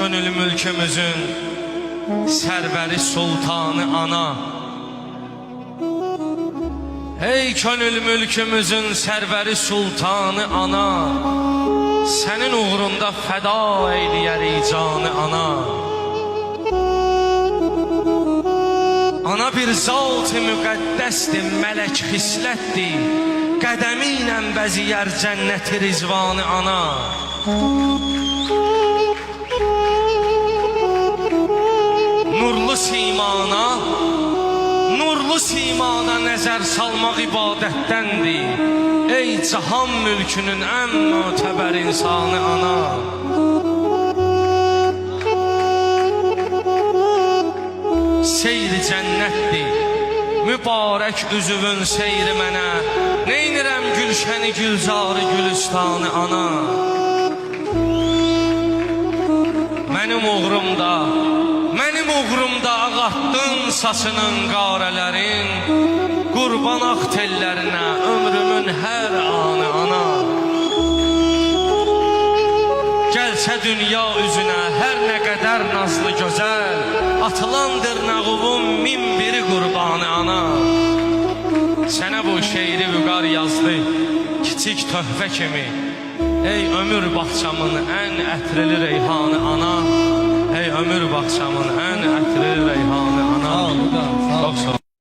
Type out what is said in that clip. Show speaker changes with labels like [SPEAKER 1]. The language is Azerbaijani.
[SPEAKER 1] könül mülkümüzün sərvəri sultanı ana. Ey könül mülkümüzün sərvəri sultanı ana, sənin uğrunda fəda eyləyərik canı ana. Ana bir zat-ı müqəddəsdir, mələk xislətdir, qədəmi ilə bəziyər cənnəti rizvanı ana. Nurlu simana nəzər salmaq ibadətdəndir. Ey cahan mülkünün ən mötəbər insanı ana. Seyri cənnətdir, mübarək üzüvün seyri mənə. Neynirəm gülşəni gülzarı gülüstanı ana. Mənim uğrumda ağatdın saçının qarələrin, qurban ax tellərinə ömrümün hər anı ana. Gəlsə dünya üzünə hər nə qədər nazlı gözəl, atılandır nağuvun min biri qurbanı ana. Sənə bu şeiri vüqar yazdı kiçik töhfə kimi. Ey ömür bağçamın ən ətrili reyhanı ana. Ey ömür bağçamın ən ətrili reyhanı ana. Sağ ol.